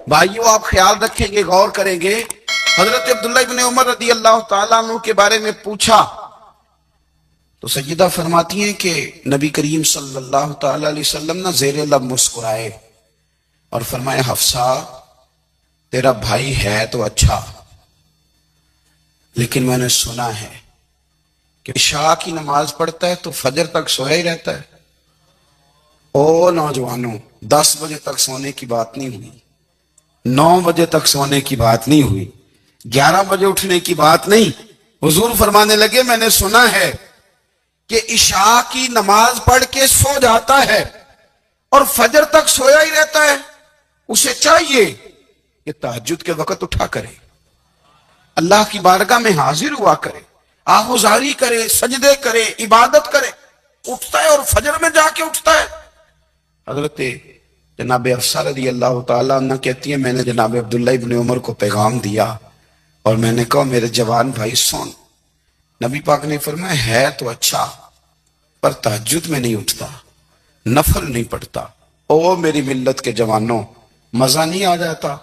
بھائیو آپ خیال رکھیں گے، غور کریں گے، حضرت عبداللہ ابن عمر رضی اللہ تعالیٰ عنہ کے بارے میں پوچھا تو سیدہ فرماتی ہیں کہ نبی کریم صلی اللہ تعالیٰ علیہ وسلم نہ زیر لب مسکرائے اور فرمایا حفصہ تیرا بھائی ہے تو اچھا، لیکن میں نے سنا ہے کہ عشاء کی نماز پڑھتا ہے تو فجر تک سویا ہی رہتا ہے۔ او نوجوانوں، 10 بجے تک سونے کی بات نہیں ہوئی، 9 بجے تک سونے کی بات نہیں ہوئی، 11 بجے اٹھنے کی بات نہیں۔ حضور فرمانے لگے میں نے سنا ہے کہ عشاء کی نماز پڑھ کے سو جاتا ہے اور فجر تک سویا ہی رہتا ہے، اسے چاہیے کہ تہجد کے وقت اٹھا کرے، اللہ کی بارگاہ میں حاضر ہوا کرے، آہوزاری کرے، سجدے کرے، عبادت کرے، اٹھتا ہے اور فجر میں جا کے اٹھتا ہے۔ حضرت جناب حفصہ رضی اللہ تعالیٰ عنہ کہتی ہیں میں نے جناب عبداللہ ابن عمر کو پیغام دیا اور میں نے کہا میرے جوان بھائی سن، نبی پاک نے فرمایا ہے تو اچھا پر تہجد میں نہیں اٹھتا، نفل نہیں پڑھتا۔ او میری ملت کے جوانوں، مزہ نہیں آ جاتا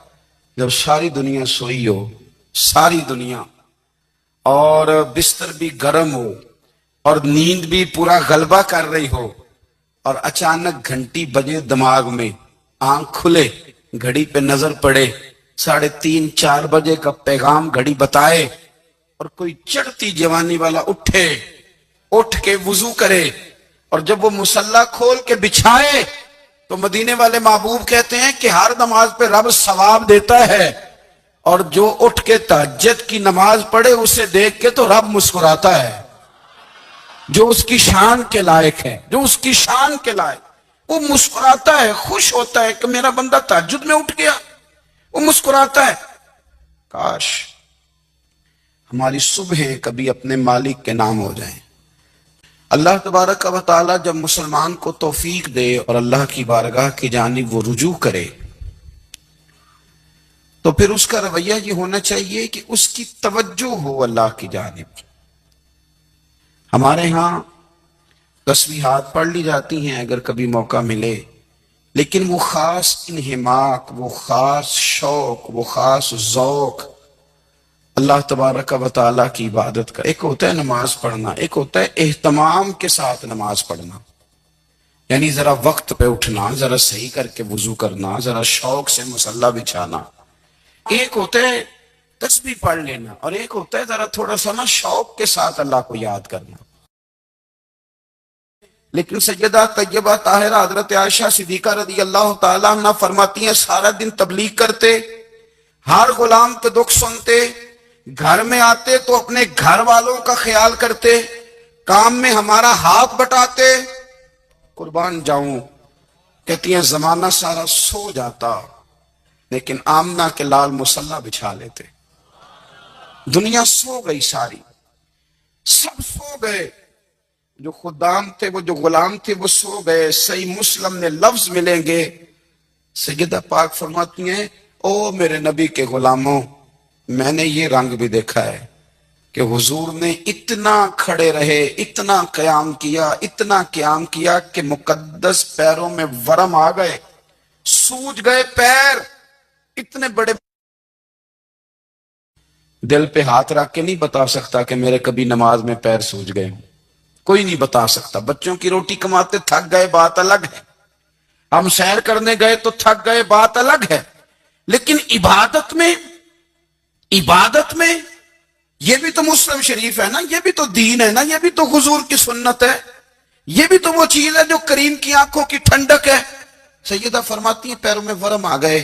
جب ساری دنیا سوئی ہو، ساری دنیا، اور بستر بھی گرم ہو اور نیند بھی پورا غلبہ کر رہی ہو، اور اچانک گھنٹی بجے دماغ میں، آنکھ کھلے، گھڑی پہ نظر پڑے، 3:30 4 بجے کا پیغام گھڑی بتائے، اور کوئی چڑھتی جوانی والا اٹھ کے وضو کرے، اور جب وہ مصلی کھول کے بچھائے تو مدینے والے محبوب کہتے ہیں کہ ہر نماز پہ رب ثواب دیتا ہے، اور جو اٹھ کے تہجد کی نماز پڑھے اسے دیکھ کے تو رب مسکراتا ہے، جو اس کی شان کے لائق ہے، جو اس کی شان کے لائق، وہ مسکراتا ہے، خوش ہوتا ہے کہ میرا بندہ تہجد میں اٹھ گیا، وہ مسکراتا ہے۔ کاش ہماری صبحیں کبھی اپنے مالک کے نام ہو جائیں۔ اللہ تبارک و تعالی جب مسلمان کو توفیق دے اور اللہ کی بارگاہ کی جانب وہ رجوع کرے تو پھر اس کا رویہ یہ ہونا چاہیے کہ اس کی توجہ ہو اللہ کی جانب۔ ہمارے ہاں تسبیحات پڑھ لی جاتی ہیں اگر کبھی موقع ملے، لیکن وہ خاص انہماک، وہ خاص شوق، وہ خاص ذوق اللہ تبارک و تعالیٰ کی عبادت کا، ایک ہوتا ہے نماز پڑھنا، ایک ہوتا ہے اہتمام کے ساتھ نماز پڑھنا، یعنی ذرا وقت پہ اٹھنا، ذرا صحیح کر کے وضو کرنا، ذرا شوق سے مصلی بچھانا۔ ایک ہوتا ہے تسبیح پڑھ لینا، اور ایک ہوتا ہے ذرا تھوڑا سا نا شوق کے ساتھ اللہ کو یاد کرنا۔ لیکن سیدہ طیبہ طاہرہ حضرت عائشہ صدیقہ رضی اللہ تعالیٰ عنہ فرماتی ہیں سارا دن تبلیغ کرتے، ہر غلام پہ دکھ سنتے، گھر میں آتے تو اپنے گھر والوں کا خیال کرتے، کام میں ہمارا ہاتھ بٹاتے، قربان جاؤں کہتی ہیں زمانہ سارا سو جاتا لیکن آمنہ کے لال مصلی بچھا لیتے۔ دنیا سو گئی، ساری سب سو گئے، جو خدام تھے، وہ جو غلام تھے وہ سو گئے۔ صحیح مسلم میں لفظ ملیں گے، سیدہ پاک فرماتی ہیں او میرے نبی کے غلاموں، میں نے یہ رنگ بھی دیکھا ہے کہ حضور نے اتنا کھڑے رہے، اتنا قیام کیا، اتنا قیام کیا کہ مقدس پیروں میں ورم آ گئے، سوج گئے پیر، اتنے بڑے۔ دل پہ ہاتھ رکھ کے نہیں بتا سکتا کہ میرے کبھی نماز میں پیر سوج گئے، کوئی نہیں بتا سکتا۔ بچوں کی روٹی کماتے تھک گئے بات الگ ہے، ہم سیر کرنے گئے تو تھک گئے بات الگ ہے، لیکن عبادت میں یہ بھی تو مسلم شریف ہے نا، یہ بھی تو دین ہے نا، یہ بھی تو حضور کی سنت ہے، یہ بھی تو وہ چیز ہے جو کریم کی آنکھوں کی ٹھنڈک ہے۔ سیدہ فرماتی ہیں پیروں میں ورم آ گئے،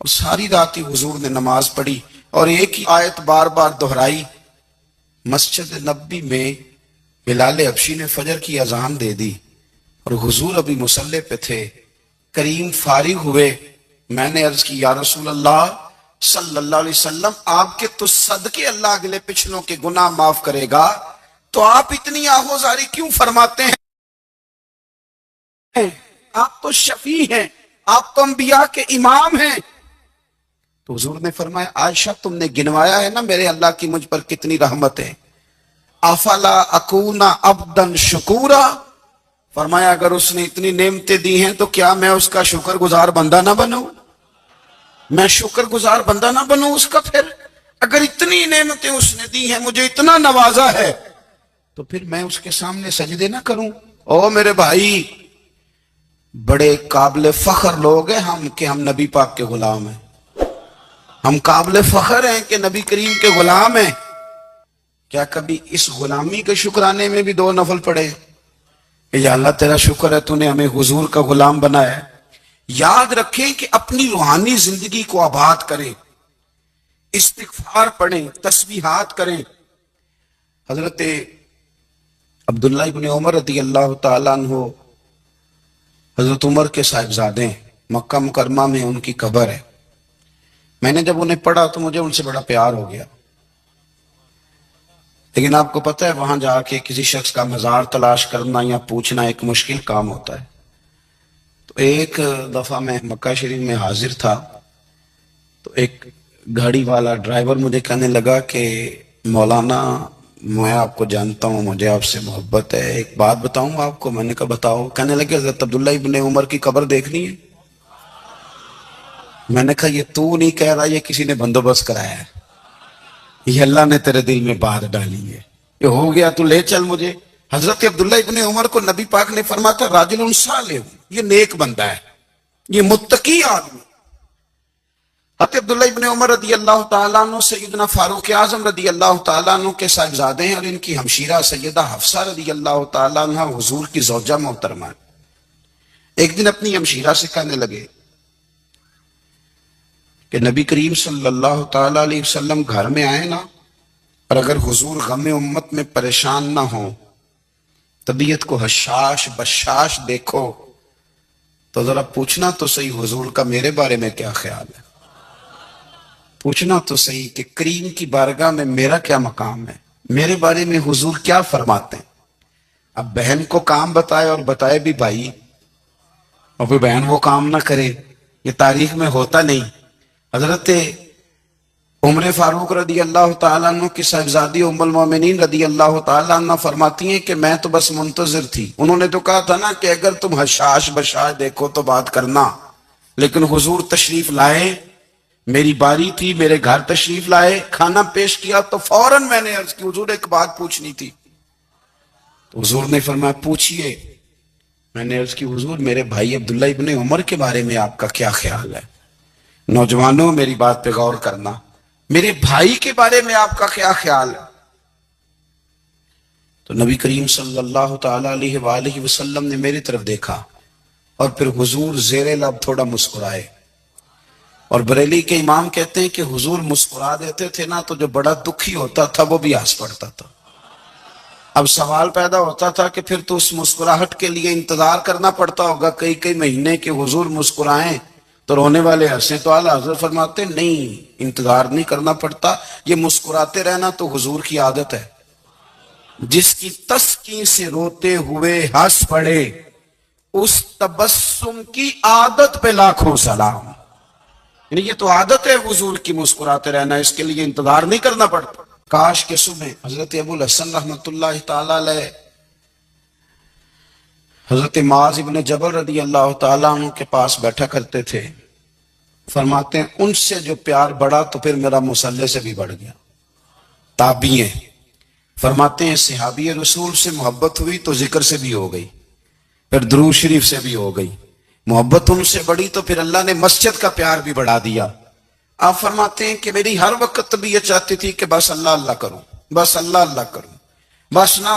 اور ساری رات ہی حضور نے نماز پڑھی اور ایک ہی آیت بار بار دہرائی۔ مسجد نبوی میں بلال حبشی نے فجر کی اذان دے دی اور حضور ابھی مصلی پہ تھے، کریم فارغ ہوئے، میں نے عرض کی یا رسول اللہ صلی اللہ علیہ وسلم آپ کے تو صدقے اللہ اگلے پچھلوں کے گناہ معاف کرے گا، تو آپ اتنی آہوزاری کیوں فرماتے ہیں؟ آپ تو شفیع ہیں، آپ تو انبیاء کے امام ہیں۔ تو حضور نے فرمایا عائشہ تم نے گنوایا ہے نا میرے اللہ کی مجھ پر کتنی رحمت ہے، افلا اکون عبدا شکورا، فرمایا اگر اس نے اتنی نعمتیں دی ہیں تو کیا میں اس کا شکر گزار بندہ نہ بنوں؟ میں شکر گزار بندہ نہ بنوں اس کا؟ پھر اگر اتنی نعمتیں اس نے دی ہیں، مجھے اتنا نوازا ہے، تو پھر میں اس کے سامنے سجدے نہ کروں؟ او میرے بھائی، بڑے قابل فخر لوگ ہیں ہم کہ ہم نبی پاک کے غلام ہیں۔ ہم قابل فخر ہیں کہ نبی کریم کے غلام ہیں۔ کیا کبھی اس غلامی کے شکرانے میں بھی 2 نفل پڑے کہ یا اللہ تیرا شکر ہے تو نے ہمیں حضور کا غلام بنایا ہے؟ یاد رکھیں کہ اپنی روحانی زندگی کو آباد کریں، استغفار پڑھیں، تسبیحات کریں۔ حضرت عبداللہ ابن عمر رضی اللہ تعالیٰ عنہ حضرت عمر کے صاحبزادے ہیں، مکہ مکرمہ میں ان کی قبر ہے۔ میں نے جب انہیں پڑھا تو مجھے ان سے بڑا پیار ہو گیا، لیکن آپ کو پتہ ہے وہاں جا کے کسی شخص کا مزار تلاش کرنا یا پوچھنا ایک مشکل کام ہوتا ہے۔ تو ایک دفعہ میں مکہ شریف میں حاضر تھا، تو ایک گاڑی والا ڈرائیور مجھے کہنے لگا کہ مولانا میں آپ کو جانتا ہوں، مجھے آپ سے محبت ہے، ایک بات بتاؤں آپ کو؟ میں نے کہا بتاؤ۔ کہنے لگے حضرت عبداللہ ابن عمر کی قبر دیکھنی ہے۔ میں نے کہا یہ تو نہیں کہہ رہا، یہ کسی نے بندوبست کرایا ہے، یہ اللہ نے تیرے دل میں بات ڈالی ہے، یہ ہو گیا تو لے چل مجھے۔ حضرت عبداللہ ابن عمر کو نبی پاک نے فرمایا تھا راجل صالح، یہ نیک بندہ ہے، یہ متقی آدمی۔ حضرت عبداللہ ابن عمر رضی اللہ تعالیٰ عنہ سیدنا فاروق اعظم رضی اللہ تعالیٰ عنہ کے صاحبزادے ہیں، اور ان کی ہمشیرہ سیدہ حفصہ رضی اللہ تعالیٰ عنہ حضور کی زوجہ محترمہ۔ ایک دن اپنی ہمشیرہ سے کہنے لگے کہ نبی کریم صلی اللہ تعالیٰ علیہ وسلم گھر میں آئے نا، اور اگر حضور غم امت میں پریشان نہ ہوں، طبیعت کو حشاش بشاش دیکھو، تو ذرا پوچھنا تو صحیح حضور کا میرے بارے میں کیا خیال ہے، پوچھنا تو صحیح کہ کریم کی بارگاہ میں میرا کیا مقام ہے، میرے بارے میں حضور کیا فرماتے ہیں۔ اب بہن کو کام بتائے، اور بتائے بھی بھائی، اور پھر بہن وہ کام نہ کرے، یہ تاریخ میں ہوتا نہیں۔ حضرت عمر فاروق رضی اللہ تعالیٰ عنہ کی صاحبزادی ام المومنین رضی اللہ تعالیٰ عنہ فرماتی ہیں کہ میں تو بس منتظر تھی، انہوں نے تو کہا تھا نا کہ اگر تم حشاش بشاش دیکھو تو بات کرنا، لیکن حضور تشریف لائے، میری باری تھی، میرے گھر تشریف لائے، کھانا پیش کیا تو فوراً میں نے عرض کی حضور ایک بات پوچھنی تھی۔ تو حضور نے فرمایا پوچھئے۔ میں نے عرض کی حضور میرے بھائی عبداللہ ابن عمر کے بارے میں آپ کا کیا خیال ہے؟ نوجوانوں میری بات پہ غور کرنا، میرے بھائی کے بارے میں آپ کا کیا خیال ہے؟ تو نبی کریم صلی اللہ تعالیٰ علیہ وآلہ وسلم نے میری طرف دیکھا، اور پھر حضور زیر لب تھوڑا مسکرائے، اور بریلی کے امام کہتے ہیں کہ حضور مسکرا دیتے تھے نا تو جو بڑا دکھی ہوتا تھا وہ بھی ہنس پڑتا تھا۔ اب سوال پیدا ہوتا تھا کہ پھر تو اس مسکراہٹ کے لیے انتظار کرنا پڑتا ہوگا کئی مہینے کہ حضور مسکرائیں تو رونے والے ہنسیں، تو اعلیٰ حضرت فرماتے نہیں، انتظار نہیں کرنا پڑتا، یہ مسکراتے رہنا تو حضور کی عادت ہے۔ جس کی تسکین سے روتے ہوئے ہنس پڑے، اس تبسم کی عادت پہ لاکھوں سلام۔ یعنی یہ تو عادت ہے حضور کی مسکراتے رہنا، اس کے لیے انتظار نہیں کرنا پڑتا۔ کاش کے صبح حضرت ابو الحسن رحمت اللہ تعالیٰ علیہ حضرت معاذ ابن جبل رضی اللہ تعالیٰ عنہ کے پاس بیٹھا کرتے تھے، فرماتے ہیں ان سے جو پیار بڑھا تو پھر میرا مصلی سے بھی بڑھ گیا۔ تابعی ہیں، فرماتے ہیں صحابی رسول سے محبت ہوئی تو ذکر سے بھی ہو گئی، پھر درود شریف سے بھی ہو گئی، محبت ان سے بڑھی تو پھر اللہ نے مسجد کا پیار بھی بڑھا دیا۔ آپ فرماتے ہیں کہ میری ہر وقت طبیعت چاہتی تھی کہ بس اللہ اللہ کروں، بس اللہ اللہ کروں، بس نہ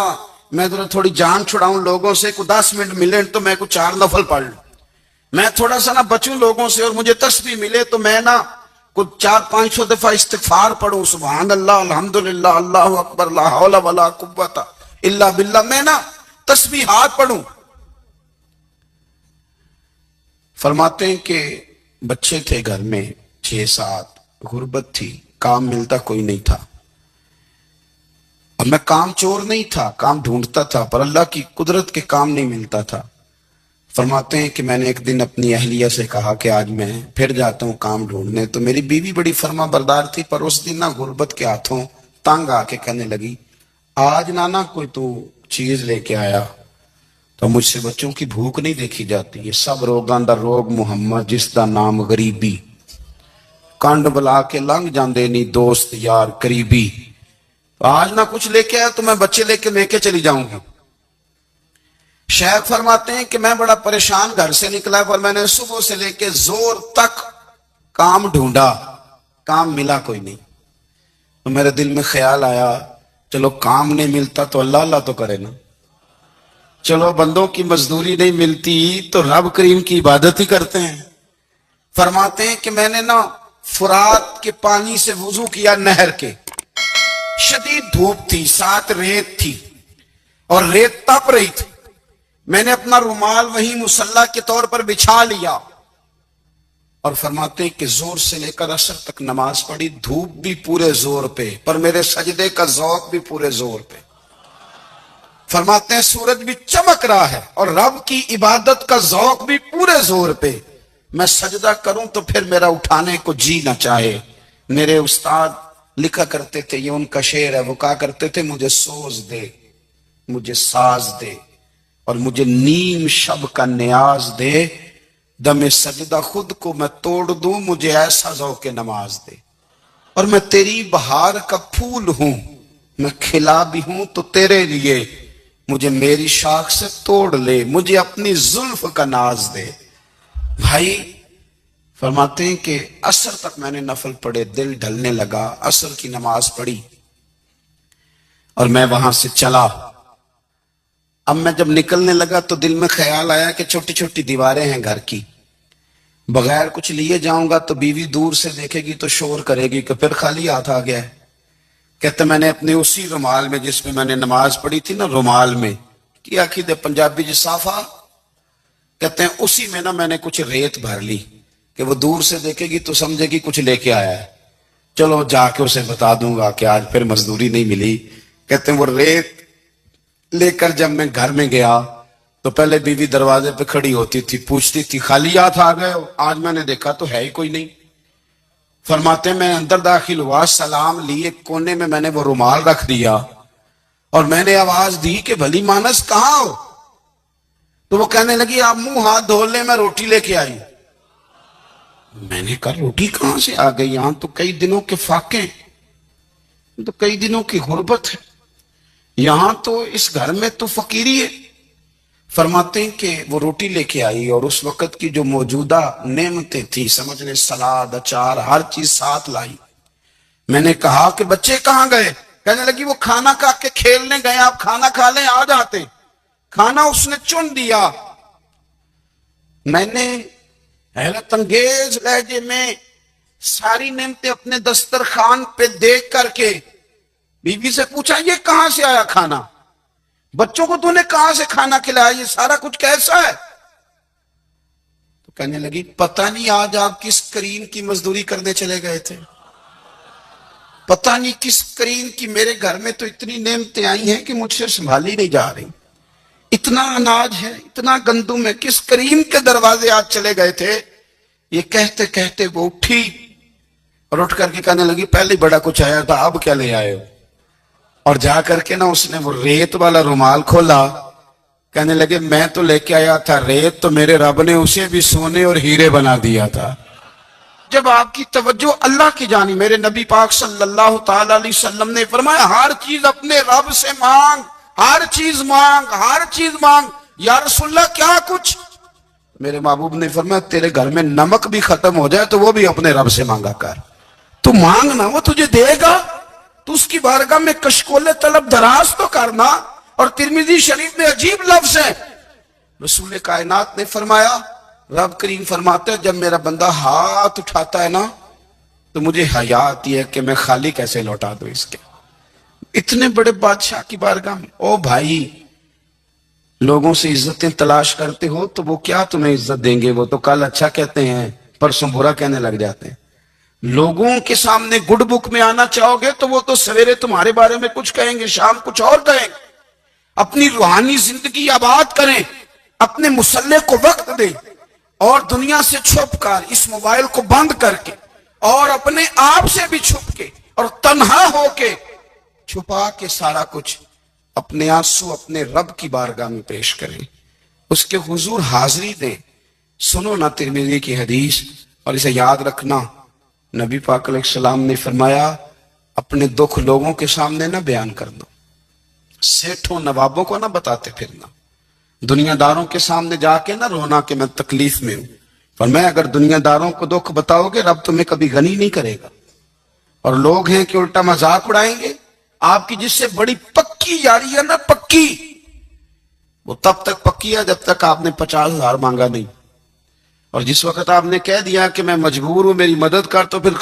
میں تھوڑی جان چھڑاؤں لوگوں سے، کوئی 10 منٹ ملے تو میں کوئی 4 نفل پڑھ لوں، میں تھوڑا سا نہ بچوں لوگوں سے، اور مجھے تسبیح ملے تو میں نہ کوئی 400-500 دفعہ استغفار پڑھوں، سبحان اللہ الحمدللہ اللہ اکبر لا حول ولا قوت الا باللہ، میں نہ تسبیحات پڑھوں۔ فرماتے ہیں کہ بچے تھے گھر میں 6-7، غربت تھی، کام ملتا کوئی نہیں تھا، اور میں کام چور نہیں تھا، کام ڈھونڈتا تھا، پر اللہ کی قدرت کے کام نہیں ملتا تھا۔ فرماتے ہیں کہ میں نے ایک دن اپنی اہلیہ سے کہا کہ آج میں پھر جاتا ہوں کام ڈھونڈنے، تو میری بیوی بڑی فرما بردار تھی، پر اس دن نہ غربت کے ہاتھوں تنگ آ کے کہنے لگی آج نانا کوئی تو چیز لے کے آیا، تو مجھ سے بچوں کی بھوک نہیں دیکھی جاتی، یہ سب روگاں دا روگ محمد جس دا نام غریبی۔ کنڈ بلا کے لنگ جاندے نہیں دوست یار قریبی. آج نہ کچھ لے کے آیا تو میں بچے لے کے چلی جاؤں گی. شیخ فرماتے ہیں کہ میں بڑا پریشان گھر سے نکلا اور میں نے صبح سے لے کے زور تک کام ڈھونڈا, کام ملا کوئی نہیں. تو میرے دل میں خیال آیا چلو کام نہیں ملتا تو اللہ اللہ تو کرے نا, چلو بندوں کی مزدوری نہیں ملتی تو رب کریم کی عبادت ہی کرتے ہیں. فرماتے ہیں کہ میں نے نا فرات کے پانی سے وضو کیا, نہر کے, شدید دھوپ تھی, ساتھ ریت تھی اور ریت تپ رہی تھی. میں نے اپنا رومال وہیں مصلی کے طور پر بچھا لیا اور فرماتے ہیں کہ زور سے لے کر عصر تک نماز پڑھی, دھوپ بھی پورے زور پہ پر میرے سجدے کا ذوق بھی پورے زور پہ. فرماتے ہیں سورج بھی چمک رہا ہے اور رب کی عبادت کا ذوق بھی پورے زور پہ. میں سجدہ کروں تو پھر میرا اٹھانے کو جی نہ چاہے. میرے استاد لکھا کرتے تھے, یہ ان کا شعر ہے, وہ کہا کرتے تھے مجھے سوز دے, مجھے ساز دے اور مجھے نیم شب کا نیاز دے, دم سجدہ خود کو میں توڑ دوں, مجھے ایسا ذوق نماز دے. اور میں تیری بہار کا پھول ہوں, میں کھلا بھی ہوں تو تیرے لیے, مجھے میری شاخ سے توڑ لے, مجھے اپنی زلف کا ناز دے. بھائی فرماتے ہیں کہ عصر تک میں نے نفل پڑھے, دل ڈھلنے لگا, عصر کی نماز پڑھی اور میں وہاں سے چلا. اب میں جب نکلنے لگا تو دل میں خیال آیا کہ چھوٹی چھوٹی دیواریں ہیں گھر کی, بغیر کچھ لیے جاؤں گا تو بیوی دور سے دیکھے گی تو شور کرے گی کہ پھر خالی ہاتھ آ گیا ہے. کہتے میں نے اپنے اسی رومال میں جس میں نے نماز پڑھی تھی نا, رومال میں کیا عقیدہ پنجابی جسافہ کہتے ہیں, اسی میں نا میں نے کچھ ریت بھر لی کہ وہ دور سے دیکھے گی تو سمجھے گی کچھ لے کے آیا ہے, چلو جا کے اسے بتا دوں گا کہ آج پھر مزدوری نہیں ملی. کہتے ہیں وہ ریت لے کر جب میں گھر میں گیا تو پہلے بیوی دروازے پہ کھڑی ہوتی تھی, پوچھتی تھی خالی ہاتھ آ گئے ہو, آج میں نے دیکھا تو ہے ہی کوئی نہیں. فرماتے ہیں میں اندر داخل ہوا, سلام لی, ایک کونے میں میں نے وہ رومال رکھ دیا اور میں نے آواز دی کہ بھلی مانس کہاں ہو؟ تو وہ کہنے لگی آپ منہ ہاتھ دھو لیں, میں روٹی لے کے آئی. میں نے کہا روٹی کہاں سے آ گئی, یہاں تو کئی دنوں کے فاقے, تو کئی دنوں کی غربت ہے, یہاں تو اس گھر میں تو فقیری ہے. فرماتے ہیں کہ وہ روٹی لے کے آئی اور اس وقت کی جو موجودہ نعمتیں تھی, سمجھ لیں سلاد, اچار, ہر چیز ساتھ لائی. میں نے کہا کہ بچے کہاں گئے؟ کہنے لگی وہ کھانا کھا کے کھیلنے گئے, آپ کھانا کھا لیں آ جاتے. کھانا اس نے چن دیا. میں نے حیرت انگیز لہجے میں ساری نعمتیں اپنے دسترخوان پہ دیکھ کر کے بیوی سے پوچھا یہ کہاں سے آیا کھانا, بچوں کو تو نے کہاں سے کھانا کھلایا, یہ سارا کچھ کیسا ہے؟ تو کہنے لگی پتہ نہیں آج آپ کس کریم کی مزدوری کرنے چلے گئے تھے, پتہ نہیں کس کریم کی, میرے گھر میں تو اتنی نعمتیں آئی ہیں کہ مجھ سے سنبھالی نہیں جا رہی, اتنا اناج ہے, اتنا گندم ہے, کس کریم کے دروازے آج چلے گئے تھے. یہ کہتے کہتے وہ اٹھی اور اٹھ کر کے کہنے لگی پہلے بڑا کچھ آیا تھا, اب کیا لے آئے ہو؟ اور جا کر کے نا اس نے وہ ریت والا رومال کھولا, کہنے لگے میں تو لے کے آیا تھا ریت, تو میرے رب نے اسے بھی سونے اور ہیرے بنا دیا تھا. جب آپ کی توجہ اللہ کی جانی, میرے نبی پاک صلی اللہ تعالی علیہ وسلم نے فرمایا ہر چیز اپنے رب سے مانگ, ہر چیز مانگ, ہر چیز مانگ. یا رسول اللہ کیا کچھ؟ میرے محبوب نے فرمایا تیرے گھر میں نمک بھی ختم ہو جائے تو وہ بھی اپنے رب سے مانگا کر, تو مانگنا وہ تجھے دے گا, تو اس کی بارگاہ میں کشکول طلب دراز تو کرنا. اور ترمذی شریف میں عجیب لفظ ہے, رسول کائنات نے فرمایا, رب کریم فرماتا ہے جب میرا بندہ ہاتھ اٹھاتا ہے نا تو مجھے حیا آتی ہے کہ میں خالی کیسے لوٹا دوں اس کے. اتنے بڑے بادشاہ کی بارگاہ میں, او بھائی لوگوں سے عزتیں تلاش کرتے ہو تو وہ کیا تمہیں عزت دیں گے, وہ تو کل اچھا کہتے ہیں پرسوں برا کہنے لگ جاتے ہیں. لوگوں کے سامنے گڈ بک میں آنا چاہو گے تو وہ تو سویرے تمہارے بارے میں کچھ کہیں گے, شام کچھ اور کہیں گے. اپنی روحانی زندگی آباد کریں, اپنے مسلح کو وقت دیں اور دنیا سے چھپ کر اس موبائل کو بند کر کے اور اپنے آپ سے بھی چھپ کے اور تنہا ہو کے چھپا کے سارا کچھ اپنے آنسو اپنے رب کی بارگاہ میں پیش کریں, اس کے حضور حاضری دیں. سنو نا ترمذی کی حدیث اور اسے یاد رکھنا, نبی پاک علیہ السلام نے فرمایا اپنے دکھ لوگوں کے سامنے نہ بیان کر دو، سیٹھوں نوابوں کو نہ بتاتے پھرنا، دنیا داروں کے سامنے جا کے نہ رونا کہ میں تکلیف میں ہوں، فرمایا اگر دنیا داروں کو دکھ بتاؤ گے رب تمہیں کبھی غنی نہیں کرے گا، اور لوگ ہیں کہ الٹا مذاق اڑائیں گے۔ آپ کی جس سے بڑی پکی یاری ہے نا، پکی، وہ تب تک پکی ہے جب تک آپ نے 50,000 مانگا نہیں، اور جس وقت آپ نے کہہ دیا کہ میں مجبور ہوں میری مدد کر، تو پھر